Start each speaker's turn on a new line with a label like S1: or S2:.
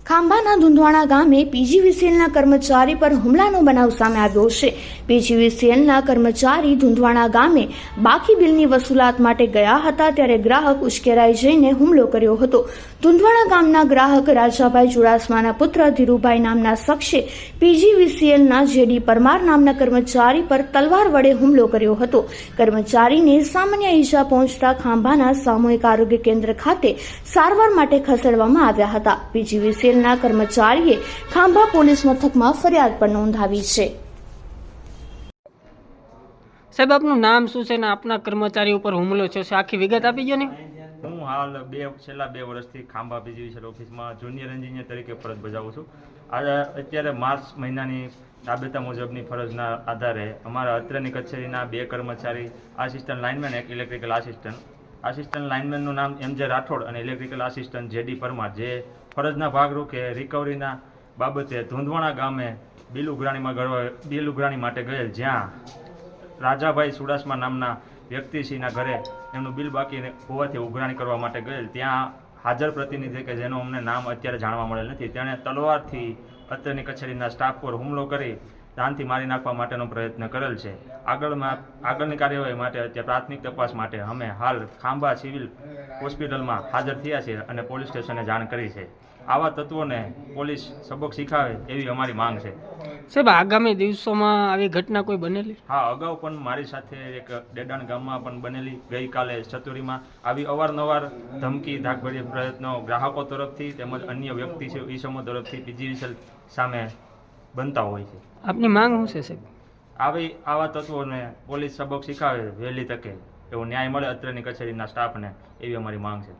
S1: ખાંભાના ધુંધવાણા ગામે પીજીવીસીએલના કર્મચારી પર હુમલાનો બનાવ સામે આવ્યો છે। પીજીવીસીએલના કર્મચારી ધુંધવાણા ગામે બાકી બિલની વસૂલાત માટે ગયા હતા ત્યારે ગ્રાહક ઉશ્કેરાઈ જઈને હુમલો કર્યો હતો। ધુંધવાણા ગામના ગ્રાહક રાજાભાઈ ચુડાસમાના પુત્ર ધીરુભાઈ નામના શખ્સે પીજીવીસીએલના જેડી પરમાર નામના કર્મચારી પર તલવાર વડે હુમલો કર્યો હતો। કર્મચારીને સામાન્ય ઈજા પહોંચતા ખાંભાના સામૂહિક આરોગ્ય કેન્દ્ર ખાતે સારવાર માટે ખસેડવામાં આવ્યા હતા। પીજીવીસીએલ ના કર્મચારીએ ખાંભા પોલીસ મથકમાં ફરિયાદ પણ નોંધાવી છે।
S2: સાહેબ, આપનું નામ શું છે ને આપના કર્મચારી ઉપર હુમલો થયો છે, આખી વિગત આપી ગયો ને।
S3: હું હાલ છેલ્લા 2 વર્ષથી ખાંભા પીજીવીસીએલ ઓફિસમાં જુનિયર એન્જિનિયર તરીકે ફરજ બજાવું છું। અત્યારે માર્ચ મહિનાની રાબેતા મુજબની ફરજના આધારે અમારા અત્રેની કચેરીના 2 કર્મચારી, આસિસ્ટન્ટ લાઇનમેન, એક ઇલેક્ટ્રિકલ આસિસ્ટન્ટ લાઇનમેનનું નામ MJ રાઠોડ અને ઇલેક્ટ્રિકલ આસિસ્ટન્ટ JD પરમાર, જે ફરજના ભાગરૂપે રિકવરીના બાબતે ધુંધવાણા ગામે બિલ ઉઘરાણી માટે ગયેલ, જ્યાં રાજાભાઈ ચુડાસમા નામના વ્યક્તિશ્રીના ઘરે એમનું બિલ બાકી હોવાથી ઉઘરાણી કરવા માટે ગયેલ, ત્યાં હાજર પ્રતિનિધિ કે જેનું અમને નામ અત્યારે જાણવા મળેલ નથી, તેણે તલવારથી અત્રેની કચેરીના સ્ટાફ પર હુમલો કરી જાનથી મારી નાખવા માટેનો પ્રયત્ન કરેલ છે। આગળની કાર્યવાહી માટે અત્યારે પ્રાથમિક તપાસ માટે અમે હાલ ખાંભા સિવિલ હોસ્પિટલમાં હાજર થયા છીએ અને પોલીસ સ્ટેશને જાણ કરી છે। આવા તત્વોને પોલીસ સબક શીખાવે એવી અમારી માંગ છે।
S2: સાહેબ, આગામી દિવસોમાં આવી ઘટના કોઈ બનેલી?
S3: હા, અગાઉ પણ મારી સાથે એક ડેડાણ ગામમાં પણ બનેલી, ગઈકાલે ચતુરીમાં આવી અવારનવાર ધમકી ધાકભર્યા પ્રયત્નો ગ્રાહકો તરફથી તેમજ અન્ય વ્યક્તિ છે ઈસમો તરફથી પીજીવીસીએલ સામે બનતા હોય છે।
S2: આપની માંગ શું છે સાહેબ?
S3: આવા તત્વોને પોલીસ સબક શીખાવે વહેલી તકે, એવો ન્યાય મળે અત્રેની કચેરીના સ્ટાફને, એવી અમારી માંગ છે।